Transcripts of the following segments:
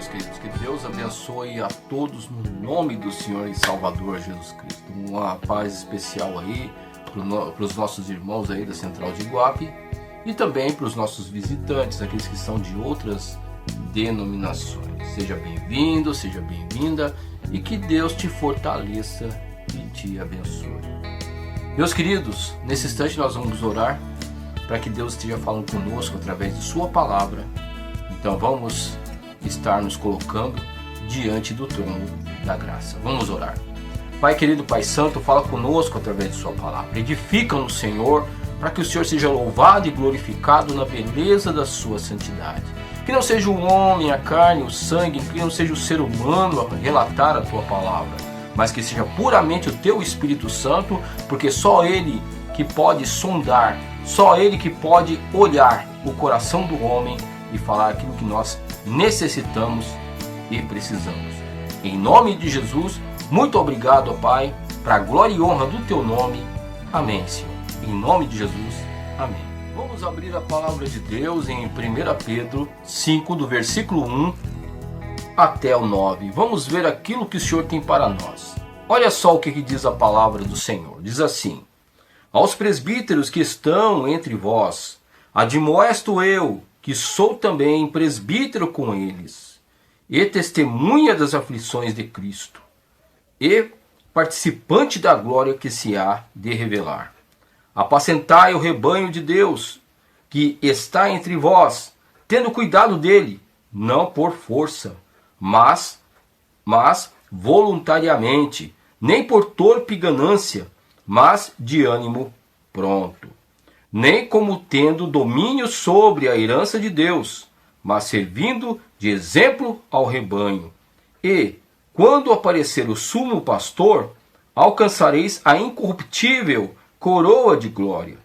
meus queridos. Que Deus abençoe a todos no nome do Senhor e Salvador Jesus Cristo. Uma paz especial aí para os nossos irmãos aí da Central de Iguape e também para os nossos visitantes, aqueles que são de outras denominações. Seja bem-vindo, seja bem-vinda e que Deus te fortaleça e te abençoe. Meus queridos, nesse instante nós vamos orar para que Deus esteja falando conosco através de sua palavra. Então vamos estar nos colocando diante do trono da graça. Vamos orar. Pai querido, Pai santo, fala conosco através de sua palavra. Edifica-nos, Senhor, para que o Senhor seja louvado e glorificado na beleza da sua santidade. Que não seja o homem, a carne, o sangue, que não seja o ser humano a relatar a tua palavra, mas que seja puramente o teu Espírito Santo, porque só ele que pode sondar, só ele que pode olhar o coração do homem e falar aquilo que nós necessitamos e precisamos. Em nome de Jesus, muito obrigado, ó Pai, para a glória e honra do teu nome. Amém, Senhor. Em nome de Jesus, amém. Vamos abrir a palavra de Deus em 1 Pedro 5, do versículo 1 até o 9. Vamos ver aquilo que o Senhor tem para nós. Olha só o que diz a palavra do Senhor. Diz assim: aos presbíteros que estão entre vós, admoesto eu, que sou também presbítero com eles, e testemunha das aflições de Cristo, e participante da glória que se há de revelar. Apacentai o rebanho de Deus, que está entre vós, tendo cuidado dele, não por força, mas voluntariamente, nem por torpe ganância, mas de ânimo pronto. Nem como tendo domínio sobre a herança de Deus, mas servindo de exemplo ao rebanho. E, quando aparecer o sumo pastor, alcançareis a incorruptível coroa de glória.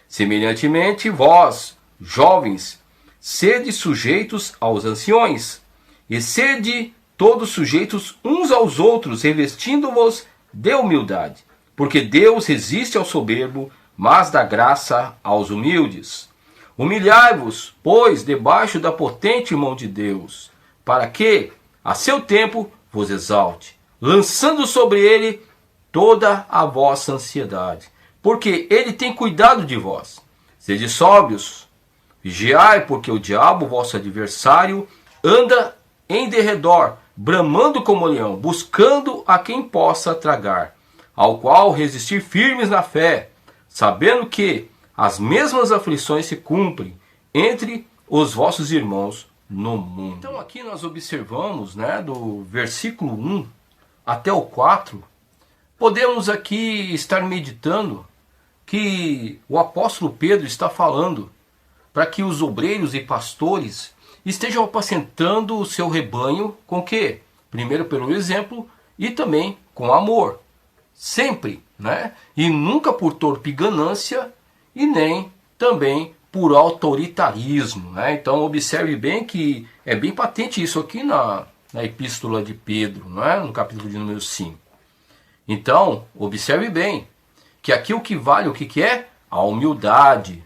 Semelhantemente, vós, jovens, sede sujeitos aos anciões, e sede todos sujeitos uns aos outros, revestindo-vos de humildade. Porque Deus resiste ao soberbo, mas dá graça aos humildes. Humilhai-vos, pois, debaixo da potente mão de Deus, para que, a seu tempo, vos exalte, lançando sobre ele toda a vossa ansiedade, porque ele tem cuidado de vós. Sede sóbrios, vigiai, porque o diabo, vosso adversário, anda em derredor, bramando como leão, buscando a quem possa tragar, ao qual resistir firmes na fé, sabendo que as mesmas aflições se cumprem entre os vossos irmãos no mundo. Então aqui nós observamos, do versículo 1 até o 4, podemos aqui estar meditando que o apóstolo Pedro está falando para que os obreiros e pastores estejam apacentando o seu rebanho com o quê? Primeiro pelo exemplo e também com amor. Sempre, e nunca por torpe ganância e nem também por autoritarismo, Então observe bem que é bem patente isso aqui na epístola de Pedro, no capítulo de número 5. Então, observe bem que aqui o que vale, o que é? A humildade,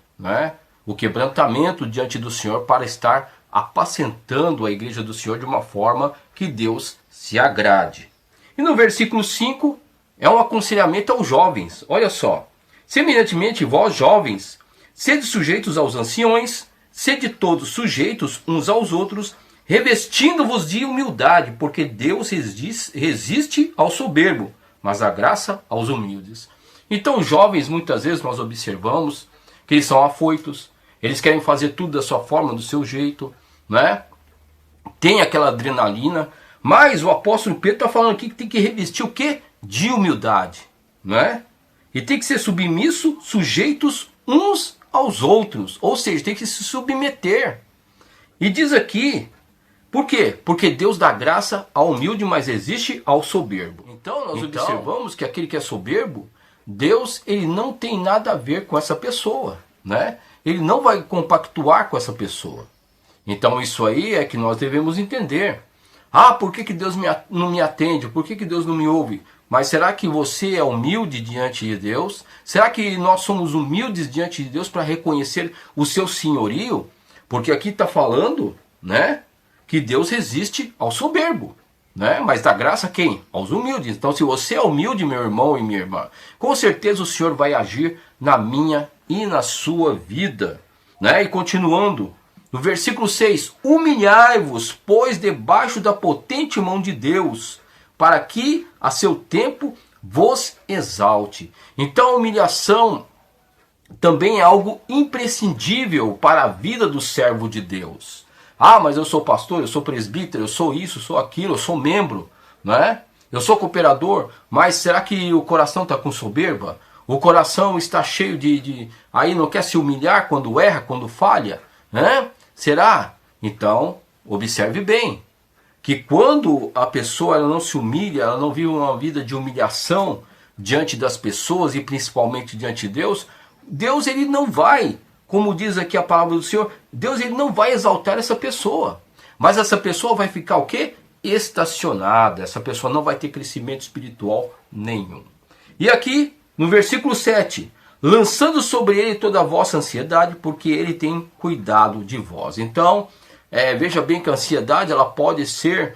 o quebrantamento diante do Senhor para estar apacentando a igreja do Senhor de uma forma que Deus se agrade. E no versículo 5, é um aconselhamento aos jovens. Olha só. Semelhantemente, vós jovens, sede sujeitos aos anciões, sede todos sujeitos uns aos outros, revestindo-vos de humildade, porque Deus resiste ao soberbo, mas dá graça aos humildes. Então, jovens, muitas vezes nós observamos que eles são afoitos, eles querem fazer tudo da sua forma, do seu jeito, Tem aquela adrenalina, mas o apóstolo Pedro está falando aqui que tem que revestir o quê? De humildade, E tem que ser submisso, sujeitos uns aos outros, ou seja, tem que se submeter. E diz aqui, por quê? Porque Deus dá graça ao humilde, mas resiste ao soberbo. Então nós observamos que aquele que é soberbo, Deus ele não tem nada a ver com essa pessoa, Ele não vai compactuar com essa pessoa. Então isso aí é que nós devemos entender. Ah, por que Deus não me atende? Por que Deus não me ouve? Mas será que você é humilde diante de Deus? Será que nós somos humildes diante de Deus para reconhecer o seu senhorio? Porque aqui está falando, que Deus resiste ao soberbo, né? Mas dá graça a quem? Aos humildes. Então, se você é humilde, meu irmão e minha irmã, com certeza o Senhor vai agir na minha e na sua vida, né? E continuando, no versículo 6, humilhai-vos, pois, debaixo da potente mão de Deus, para que a seu tempo vos exalte. Então a humilhação também é algo imprescindível para a vida do servo de Deus. Ah, mas eu sou pastor, eu sou presbítero, eu sou isso, eu sou aquilo, eu sou membro, né? Eu sou cooperador, mas será que o coração está com soberba? O coração está cheio aí não quer se humilhar quando erra, quando falha, né? Será? Então, observe bem, que quando a pessoa ela não se humilha, ela não vive uma vida de humilhação diante das pessoas e principalmente diante de Deus, Deus ele não vai, como diz aqui a palavra do Senhor, Deus ele não vai exaltar essa pessoa. Mas essa pessoa vai ficar o quê? Estacionada. Essa pessoa não vai ter crescimento espiritual nenhum. E aqui, no versículo 7, lançando sobre ele toda a vossa ansiedade, porque ele tem cuidado de vós. Então, veja bem que a ansiedade ela pode ser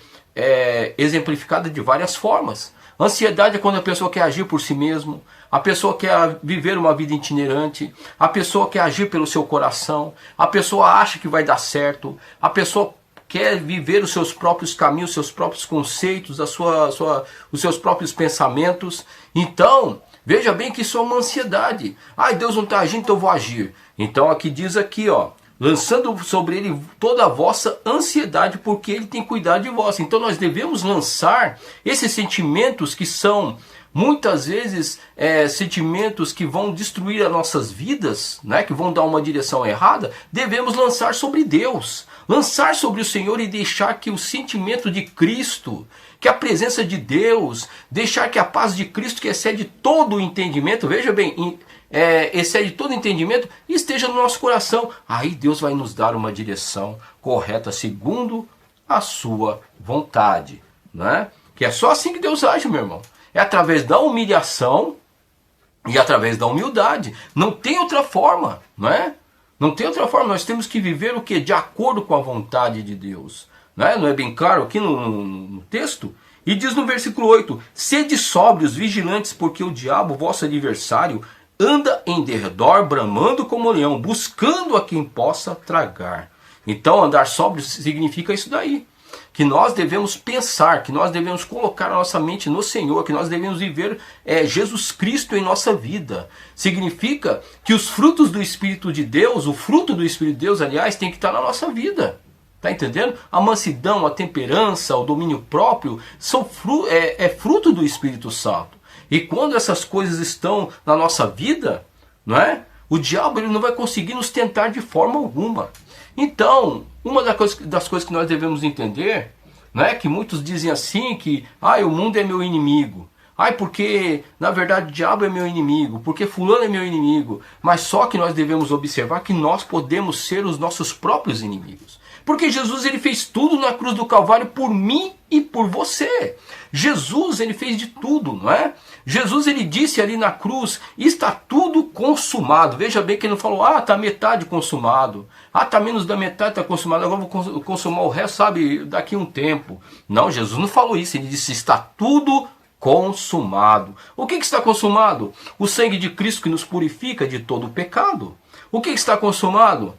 exemplificada de várias formas. Ansiedade é quando a pessoa quer agir por si mesmo, a pessoa quer viver uma vida itinerante, a pessoa quer agir pelo seu coração, a pessoa acha que vai dar certo, a pessoa quer viver os seus próprios caminhos, os seus próprios conceitos, os seus próprios pensamentos. Então, veja bem que isso é uma ansiedade. Ai, Deus não está agindo, então eu vou agir. Então aqui diz aqui, ó, lançando sobre ele toda a vossa ansiedade, porque ele tem cuidado de vós. Então nós devemos lançar esses sentimentos que são muitas vezes sentimentos que vão destruir as nossas vidas, né, que vão dar uma direção errada. Devemos lançar sobre Deus, lançar sobre o Senhor e deixar que o sentimento de Cristo, que a presença de Deus, deixar que a paz de Cristo, que excede todo o entendimento, veja bem, excede todo entendimento, esteja no nosso coração. Aí Deus vai nos dar uma direção correta segundo a sua vontade, né? Que é só assim que Deus age, meu irmão. É através da humilhação e através da humildade. Não tem outra forma, não é? Não tem outra forma. Nós temos que viver o que? De acordo com a vontade de Deus. Não é bem claro aqui no texto? E diz no versículo 8, sede sóbrios, vigilantes, porque o diabo, vosso adversário, anda em derredor, bramando como leão, buscando a quem possa tragar. Então andar sóbrio significa isso daí. Que nós devemos pensar, que nós devemos colocar a nossa mente no Senhor, que nós devemos viver Jesus Cristo em nossa vida. Significa que os frutos do Espírito de Deus, o fruto do Espírito de Deus, aliás, tem que estar na nossa vida. Está entendendo? A mansidão, a temperança, o domínio próprio são fruto do Espírito Santo. E quando essas coisas estão na nossa vida, não é? O diabo ele não vai conseguir nos tentar de forma alguma. Então, uma das coisas que nós devemos entender, né, que muitos dizem assim, que o mundo é meu inimigo. Porque na verdade o diabo é meu inimigo, porque fulano é meu inimigo. Mas só que nós devemos observar que nós podemos ser os nossos próprios inimigos. Porque Jesus ele fez tudo na cruz do Calvário por mim e por você. Jesus ele fez de tudo, não é? Jesus ele disse ali na cruz, está tudo consumado. Veja bem que ele não falou, está metade consumado. Está menos da metade, está consumado, agora vou consumar o resto, sabe, daqui a um tempo. Não, Jesus não falou isso, ele disse, está tudo consumado. O que está consumado? O sangue de Cristo que nos purifica de todo o pecado. O que está consumado?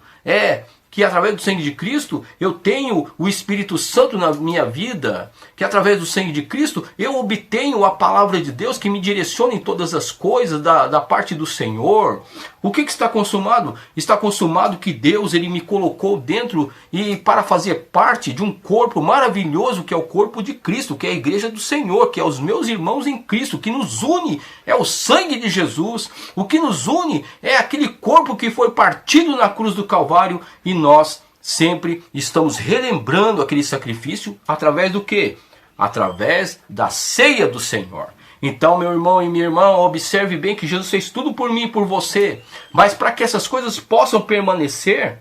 Que através do sangue de Cristo eu tenho o Espírito Santo na minha vida, que através do sangue de Cristo eu obtenho a palavra de Deus que me direciona em todas as coisas da parte do Senhor. O que está consumado? Está consumado que Deus ele me colocou dentro e para fazer parte de um corpo maravilhoso que é o corpo de Cristo, que é a igreja do Senhor, que é os meus irmãos em Cristo. O que nos une é o sangue de Jesus. O que nos une é aquele corpo que foi partido na cruz do Calvário e nós sempre estamos relembrando aquele sacrifício através do quê? Através da ceia do Senhor. Então, meu irmão e minha irmã, observe bem que Jesus fez tudo por mim e por você. Mas para que essas coisas possam permanecer,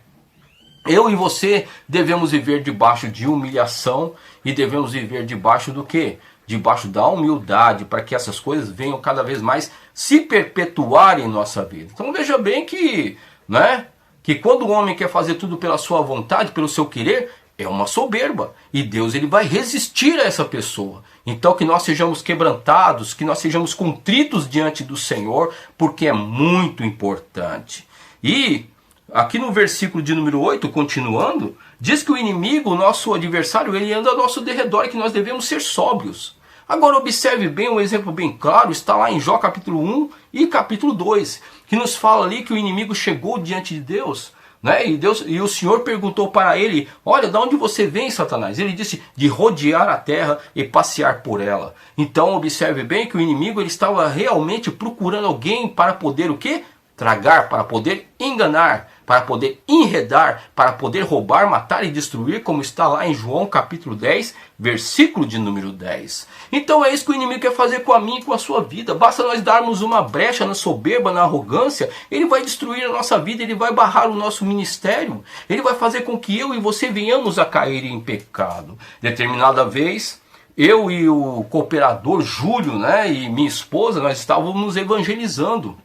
eu e você devemos viver debaixo de humilhação e devemos viver debaixo do quê? Debaixo da humildade, para que essas coisas venham cada vez mais se perpetuarem em nossa vida. Então veja bem que, né, que quando o homem quer fazer tudo pela sua vontade, pelo seu querer, é uma soberba. E Deus ele vai resistir a essa pessoa. Então que nós sejamos quebrantados, que nós sejamos contritos diante do Senhor, porque é muito importante. E aqui no versículo de número 8, continuando, diz que o inimigo, o nosso adversário, ele anda ao nosso derredor e que nós devemos ser sóbrios. Agora observe bem, um exemplo bem claro, está lá em Jó capítulo 1 e capítulo 2, que nos fala ali que o inimigo chegou diante de Deus, né? E o Senhor perguntou para ele, olha, de onde você vem, Satanás? Ele disse, de rodear a terra e passear por ela. Então observe bem que o inimigo ele estava realmente procurando alguém para poder o quê? Tragar, para poder enganar, para poder enredar, para poder roubar, matar e destruir, como está lá em João capítulo 10, versículo de número 10. Então é isso que o inimigo quer fazer com a minha e com a sua vida. Basta nós darmos uma brecha na soberba, na arrogância, ele vai destruir a nossa vida, ele vai barrar o nosso ministério, ele vai fazer com que eu e você venhamos a cair em pecado. Determinada vez, eu e o cooperador Júlio, né, e minha esposa, nós estávamos evangelizando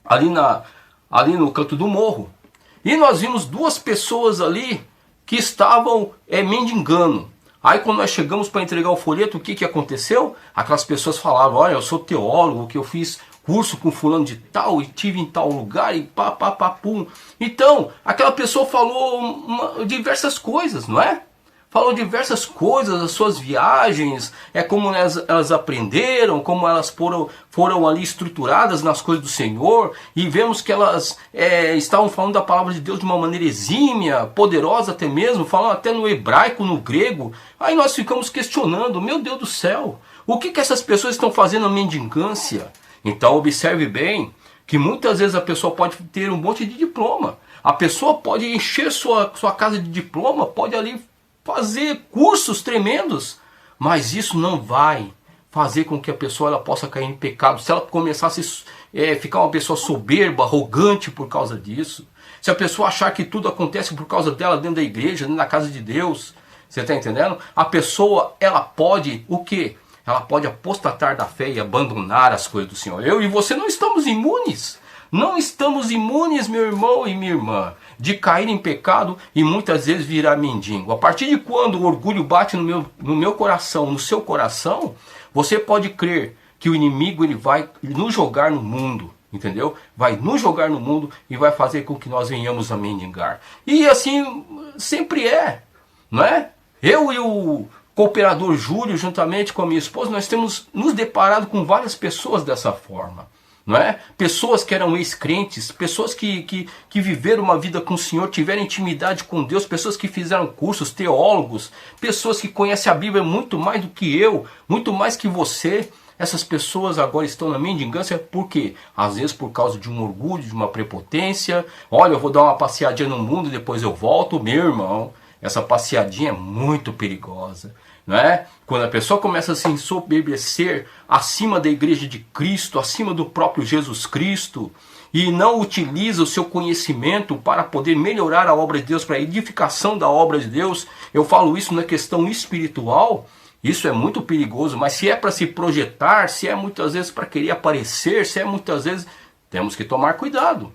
ali no canto do morro. E nós vimos duas pessoas ali que estavam mendigando. Aí quando nós chegamos para entregar o folheto, o que aconteceu? Aquelas pessoas falavam, olha, eu sou teólogo, que eu fiz curso com fulano de tal, e tive em tal lugar, e pá, pá, pá, pum. Então, aquela pessoa falou diversas coisas, não é? Falou diversas coisas, as suas viagens, como elas aprenderam, como elas foram ali estruturadas nas coisas do Senhor, e vemos que elas estavam falando da palavra de Deus de uma maneira exímia, poderosa até mesmo, falando até no hebraico, no grego. Aí nós ficamos questionando, meu Deus do céu, o que essas pessoas estão fazendo na mendicância? Então observe bem que muitas vezes a pessoa pode ter um monte de diploma, a pessoa pode encher sua casa de diploma, pode ali fazer cursos tremendos, mas isso não vai fazer com que a pessoa ela possa cair em pecado. Se ela começar a ficar uma pessoa soberba, arrogante por causa disso, se a pessoa achar que tudo acontece por causa dela dentro da igreja, dentro da casa de Deus, você está entendendo? A pessoa, ela pode o quê? Ela pode apostatar da fé e abandonar as coisas do Senhor. Eu e você não estamos imunes. Não estamos imunes, meu irmão e minha irmã, de cair em pecado e muitas vezes virar mendigo. A partir de quando o orgulho bate no meu coração, no seu coração, você pode crer que o inimigo ele vai nos jogar no mundo, entendeu? Vai nos jogar no mundo e vai fazer com que nós venhamos a mendigar. E assim sempre não é? Eu e o cooperador Júlio, juntamente com a minha esposa, nós temos nos deparado com várias pessoas dessa forma. Não é? Pessoas que eram ex-crentes, pessoas que viveram uma vida com o Senhor, tiveram intimidade com Deus, pessoas que fizeram cursos, teólogos, pessoas que conhecem a Bíblia muito mais do que eu, muito mais que você. Essas pessoas agora estão na mendigância, por quê? Às vezes por causa de um orgulho, de uma prepotência. Olha, eu vou dar uma passeadinha no mundo e depois eu volto. Meu irmão, essa passeadinha é muito perigosa. Não é? Quando a pessoa começa a se ensoberbecer acima da igreja de Cristo, acima do próprio Jesus Cristo, e não utiliza o seu conhecimento para poder melhorar a obra de Deus, para a edificação da obra de Deus, eu falo isso na questão espiritual, isso é muito perigoso, mas se é para se projetar, se é muitas vezes para querer aparecer, se é muitas vezes, temos que tomar cuidado.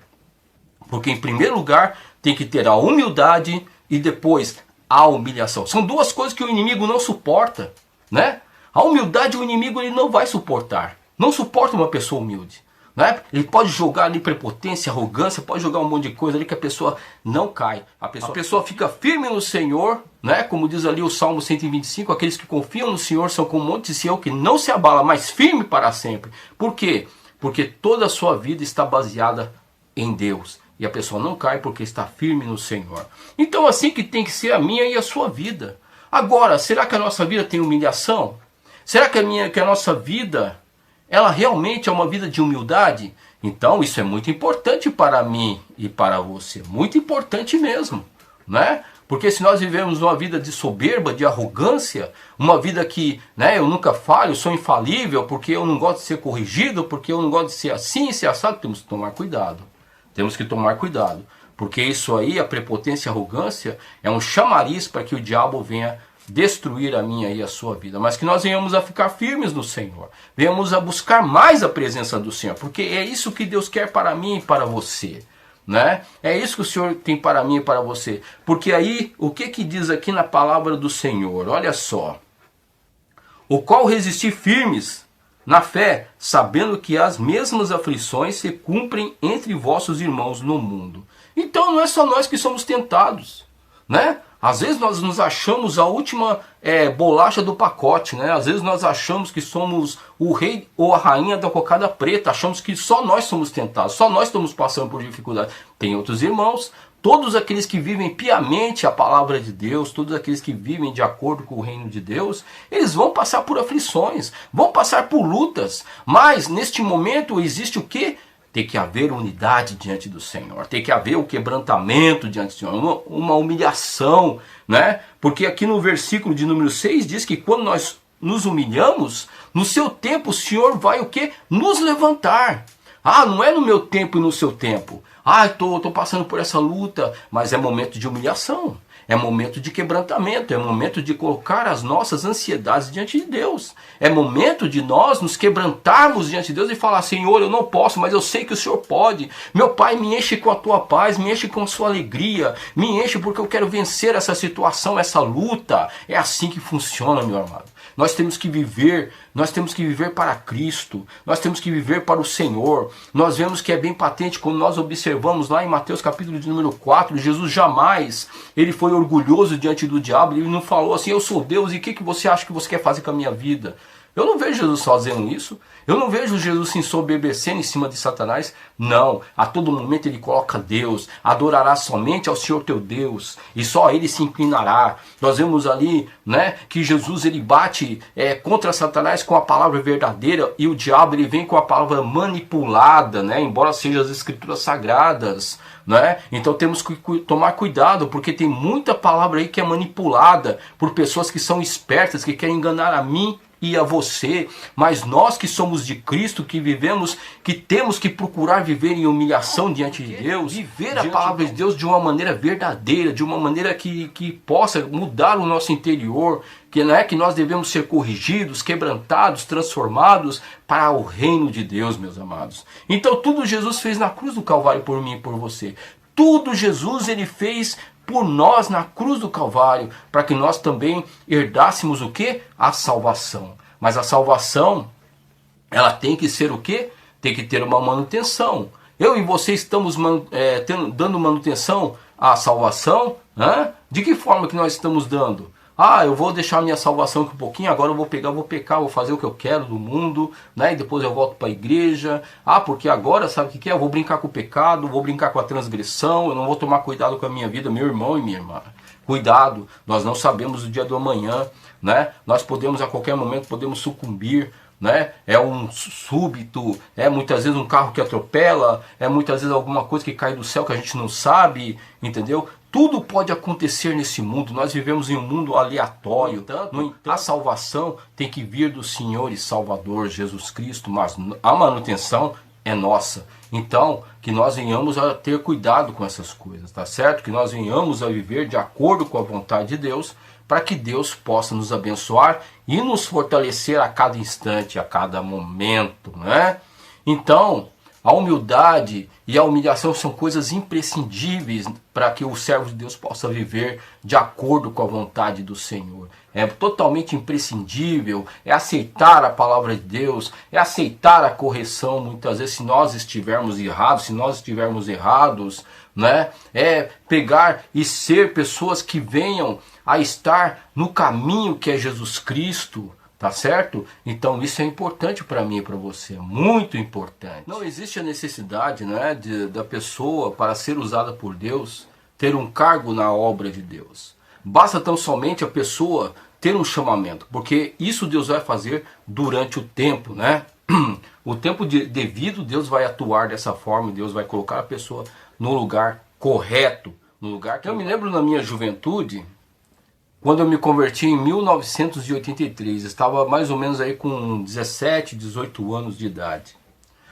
Porque em primeiro lugar tem que ter a humildade e depois a humilhação. São duas coisas que o inimigo não suporta, né? A humildade o inimigo ele não vai suportar. Não suporta uma pessoa humilde, né? Ele pode jogar ali prepotência, arrogância, pode jogar um monte de coisa ali que a pessoa não cai. A pessoa fica firme no Senhor, né? Como diz ali o Salmo 125, aqueles que confiam no Senhor são como o monte de Sião que não se abala, mas firme para sempre. Por quê? Porque toda a sua vida está baseada em Deus. E a pessoa não cai porque está firme no Senhor. Então assim que tem que ser a minha e a sua vida. Agora, será que a nossa vida tem humilhação? Será que a nossa vida, ela realmente é uma vida de humildade? Então isso é muito importante para mim e para você. Muito importante mesmo, né? Porque se nós vivemos uma vida de soberba, de arrogância, uma vida que, né, eu nunca falho, eu sou infalível, porque eu não gosto de ser corrigido, porque eu não gosto de ser assim, ser assado, temos que tomar cuidado. Temos que tomar cuidado, porque isso aí, a prepotência e a arrogância, é um chamariz para que o diabo venha destruir a minha e a sua vida. Mas que nós venhamos a ficar firmes no Senhor, venhamos a buscar mais a presença do Senhor, porque é isso que Deus quer para mim e para você. né? É isso que o Senhor tem para mim e para você. Porque aí, o que que diz aqui na palavra do Senhor? Olha só. O qual resistir firmes na fé, sabendo que as mesmas aflições se cumprem entre vossos irmãos no mundo. Então não é só nós que somos tentados, né? Às vezes nós nos achamos a última bolacha do pacote, né? Às vezes nós achamos que somos o rei ou a rainha da cocada preta, achamos que só nós somos tentados, só nós estamos passando por dificuldade. Tem outros irmãos, todos aqueles que vivem piamente a palavra de Deus, todos aqueles que vivem de acordo com o reino de Deus, eles vão passar por aflições, vão passar por lutas, mas neste momento existe o quê? Tem que haver unidade diante do Senhor. Tem que haver o quebrantamento diante do Senhor. Uma humilhação, né? Porque aqui no versículo de número 6 diz que quando nós nos humilhamos, no seu tempo o Senhor vai o quê? Nos levantar. Ah, não é no meu tempo e no seu tempo. Ah, estou passando por essa luta. Mas é momento de humilhação. É momento de quebrantamento, é momento de colocar as nossas ansiedades diante de Deus. É momento de nós nos quebrantarmos diante de Deus e falar: Senhor, eu não posso, mas eu sei que o Senhor pode. Meu Pai, me enche com a tua paz, me enche com a sua alegria, me enche porque eu quero vencer essa situação, essa luta. É assim que funciona, meu amado. Nós temos que viver para Cristo, nós temos que viver para o Senhor. Nós vemos que é bem patente quando nós observamos lá em Mateus capítulo de número 4, Jesus jamais, ele foi orgulhoso diante do diabo, ele não falou assim: eu sou Deus e o que você acha que você quer fazer com a minha vida? Eu não vejo Jesus fazendo isso. Eu não vejo Jesus se ensoberbecendo em cima de Satanás. Não, a todo momento ele coloca Deus. Adorará somente ao Senhor teu Deus, e só a ele se inclinará. Nós vemos ali, né, que Jesus ele bate contra Satanás com a palavra verdadeira, e o diabo ele vem com a palavra manipulada, né, embora sejam as escrituras sagradas, né? Então temos que tomar cuidado, porque tem muita palavra aí que é manipulada por pessoas que são espertas, que querem enganar a mim e a você. Mas nós que somos de Cristo, que vivemos, que temos que procurar viver em humilhação diante de Deus, viver a palavra de Deus de uma maneira verdadeira, de uma maneira que possa mudar o nosso interior, que não é que nós devemos ser corrigidos, quebrantados, transformados para o reino de Deus, meus amados. Então tudo Jesus fez na cruz do Calvário por mim e por você. Tudo Jesus ele fez por nós na cruz do Calvário, para que nós também herdássemos o quê? A salvação. Mas a salvação, ela tem que ser o quê? Tem que ter uma manutenção. Eu e você estamos dando manutenção à salvação? De que forma que nós estamos dando? Ah, eu vou deixar minha salvação aqui um pouquinho, agora eu vou pecar, vou fazer o que eu quero do mundo, né? E depois eu volto para a igreja. Ah, porque agora, sabe o que é? Eu vou brincar com o pecado, vou brincar com a transgressão, eu não vou tomar cuidado com a minha vida, meu irmão e minha irmã. Cuidado, nós não sabemos o dia do amanhã, né? Nós podemos, a qualquer momento, podemos sucumbir, né? É um súbito, é muitas vezes um carro que atropela, é muitas vezes alguma coisa que cai do céu que a gente não sabe, entendeu? Tudo pode acontecer nesse mundo. Nós vivemos em um mundo aleatório. No entanto, a salvação tem que vir do Senhor e Salvador Jesus Cristo, mas a manutenção é nossa. Então, que nós venhamos a ter cuidado com essas coisas, tá certo? Que nós venhamos a viver de acordo com a vontade de Deus, para que Deus possa nos abençoar e nos fortalecer a cada instante, a cada momento, né? Então, a humildade e a humilhação são coisas imprescindíveis para que o servo de Deus possa viver de acordo com a vontade do Senhor. É totalmente imprescindível, é aceitar a palavra de Deus, é aceitar a correção muitas vezes se nós estivermos errados, né? É pegar e ser pessoas que venham a estar no caminho que é Jesus Cristo. Tá certo? Então isso é importante para mim e para você, muito importante. Não existe a necessidade, né, da pessoa, para ser usada por Deus, ter um cargo na obra de Deus. Basta tão somente a pessoa ter um chamamento, porque isso Deus vai fazer durante o tempo, né? O tempo devido, Deus vai atuar dessa forma, Deus vai colocar a pessoa no lugar correto, no lugar que... Eu me lembro na minha juventude, quando eu me converti em 1983, estava mais ou menos aí com 17, 18 anos de idade.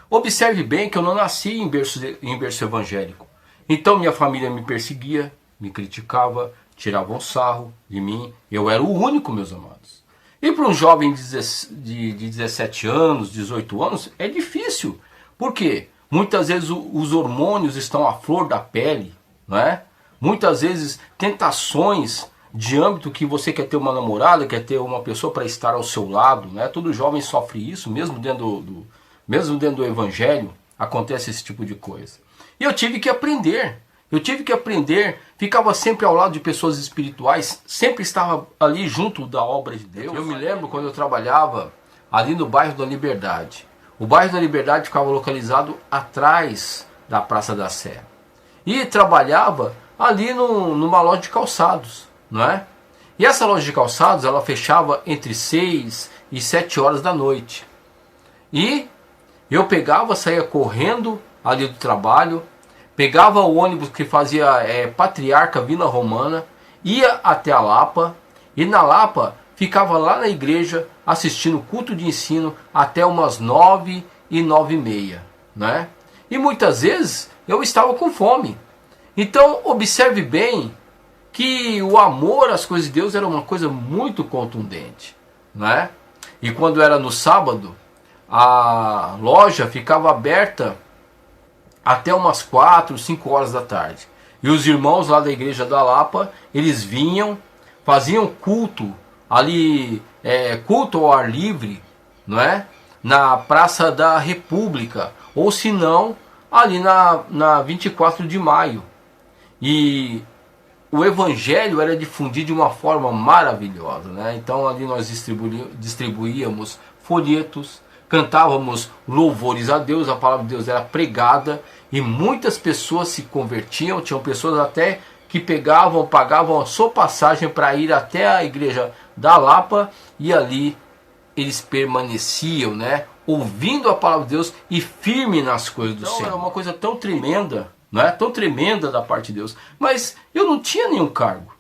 Observe bem que eu não nasci em berço evangélico. Então minha família me perseguia, me criticava, tirava um sarro de mim. Eu era o único, meus amados. E para um jovem de 17 anos, 18 anos, é difícil. Por quê? Muitas vezes os hormônios estão à flor da pele, não é? Muitas vezes tentações de âmbito que você quer ter uma namorada, quer ter uma pessoa para estar ao seu lado, né? Todo jovem sofre isso, mesmo dentro do evangelho, acontece esse tipo de coisa. E eu tive que aprender, ficava sempre ao lado de pessoas espirituais, sempre estava ali junto da obra de Deus. Eu me lembro quando eu trabalhava ali no bairro da Liberdade. O bairro da Liberdade ficava localizado atrás da Praça da Sé. E trabalhava ali numa loja de calçados, não é? E essa loja de calçados, ela fechava entre 6 e 7 horas da noite. E eu saía correndo ali do trabalho, pegava o ônibus que fazia Patriarca Vila Romana, ia até a Lapa, e na Lapa ficava lá na igreja assistindo o culto de ensino até umas 9 e 9h30, né? E muitas vezes eu estava com fome. Então observe bem que o amor às coisas de Deus era uma coisa muito contundente, né? E quando era no sábado, a loja ficava aberta até umas 4, 5 horas da tarde. E os irmãos lá da igreja da Lapa, eles vinham, faziam culto ali, culto ao ar livre, não é? Na Praça da República, ou se não, ali na 24 de maio. E o evangelho era difundido de uma forma maravilhosa, né? Então ali nós distribuíamos folhetos, cantávamos louvores a Deus, a palavra de Deus era pregada e muitas pessoas se convertiam. Tinham pessoas até que pagavam a sua passagem para ir até a igreja da Lapa, e ali eles permaneciam, né, ouvindo a palavra de Deus e firme nas coisas do Senhor. Era uma coisa tão tremenda, não é? Tão tremenda da parte de Deus. Mas eu não tinha nenhum cargo,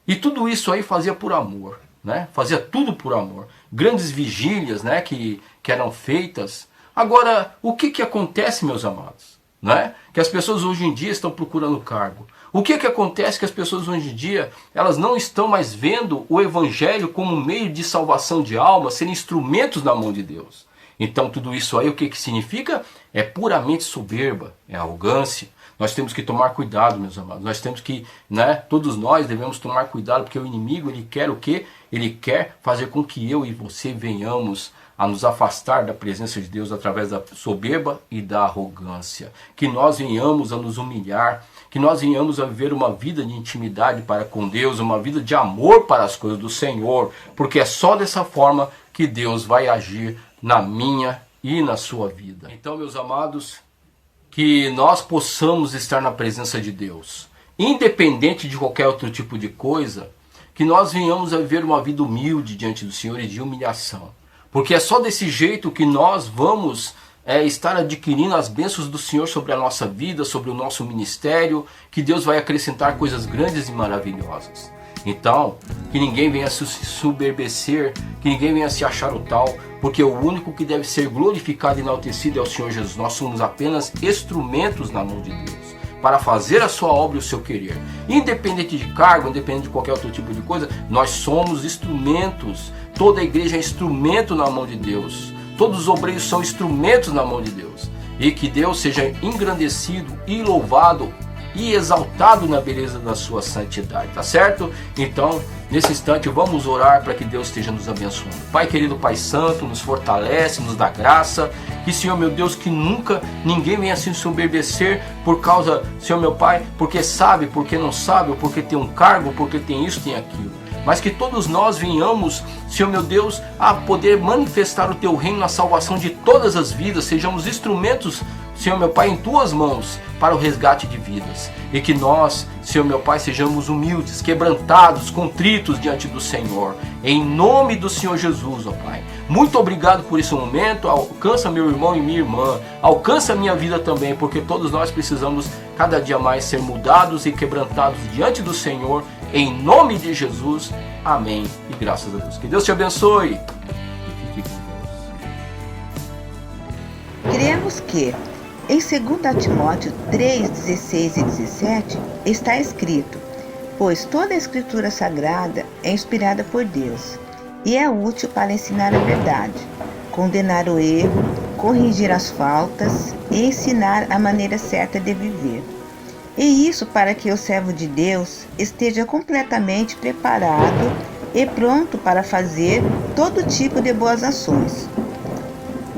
E tudo isso aí fazia por amor, né? Fazia tudo por amor. Grandes vigílias, né, que eram feitas. Agora, o que acontece, meus amados? Não é? Que as pessoas hoje em dia estão procurando cargo. O que acontece? Que as pessoas hoje em dia, elas não estão mais vendo o evangelho como meio de salvação de alma, serem instrumentos na mão de Deus. Então tudo isso aí, o que significa? É puramente soberba, é arrogância. Nós temos que tomar cuidado, meus amados. Nós temos que, né, todos nós devemos tomar cuidado, porque o inimigo, ele quer o quê? Ele quer fazer com que eu e você venhamos a nos afastar da presença de Deus através da soberba e da arrogância. Que nós venhamos a nos humilhar, que nós venhamos a viver uma vida de intimidade para com Deus, uma vida de amor para as coisas do Senhor, porque é só dessa forma que Deus vai agir na minha e na sua vida. Então, meus amados, que nós possamos estar na presença de Deus, independente de qualquer outro tipo de coisa, que nós venhamos a viver uma vida humilde diante do Senhor e de humilhação. Porque é só desse jeito que nós vamos estar adquirindo as bênçãos do Senhor sobre a nossa vida, sobre o nosso ministério, que Deus vai acrescentar coisas grandes e maravilhosas. Então, que ninguém venha se soberbecer, que ninguém venha se achar o tal, porque o único que deve ser glorificado e enaltecido é o Senhor Jesus. Nós somos apenas instrumentos na mão de Deus, para fazer a sua obra e o seu querer. Independente de cargo, independente de qualquer outro tipo de coisa, nós somos instrumentos. Toda a igreja é instrumento na mão de Deus. Todos os obreiros são instrumentos na mão de Deus. E que Deus seja engrandecido e louvado e exaltado na beleza da sua santidade, tá certo? Então, nesse instante, vamos orar para que Deus esteja nos abençoando. Pai querido, Pai santo, nos fortalece, nos dá graça. Que, Senhor meu Deus, que nunca ninguém venha se ensoberbecer por causa, Senhor meu Pai, porque sabe, porque não sabe, ou porque tem um cargo, porque tem isso, tem aquilo. Mas que todos nós venhamos, Senhor meu Deus, a poder manifestar o Teu reino na salvação de todas as vidas, sejamos instrumentos, Senhor meu Pai, em Tuas mãos, para o resgate de vidas. E que nós, Senhor meu Pai, sejamos humildes, quebrantados, contritos diante do Senhor. Em nome do Senhor Jesus, ó Pai. Muito obrigado por esse momento. Alcança meu irmão e minha irmã. Alcança a minha vida também, porque todos nós precisamos cada dia mais ser mudados e quebrantados diante do Senhor. Em nome de Jesus. Amém. E graças a Deus. Que Deus te abençoe. E fique com Deus. Cremos que em 2 Timóteo 3, 16 e 17 está escrito: pois toda a Escritura Sagrada é inspirada por Deus e é útil para ensinar a verdade, condenar o erro, corrigir as faltas e ensinar a maneira certa de viver. E isso para que o servo de Deus esteja completamente preparado e pronto para fazer todo tipo de boas ações.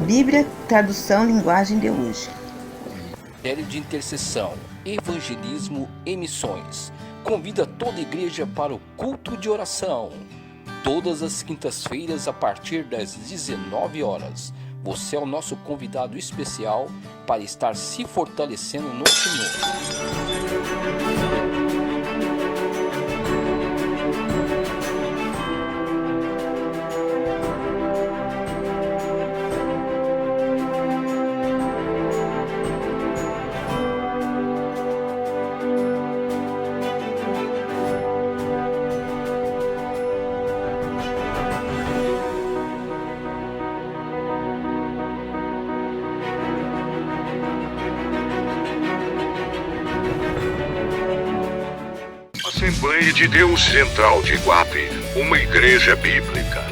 Bíblia, tradução, linguagem de hoje. Ministério de Intercessão, Evangelismo e Missões convida toda a igreja para o culto de oração. Todas as quintas-feiras a partir das 19 horas. Você é o nosso convidado especial para estar se fortalecendo no Senhor. Assembleia de Deus Central de Iguape, uma igreja bíblica.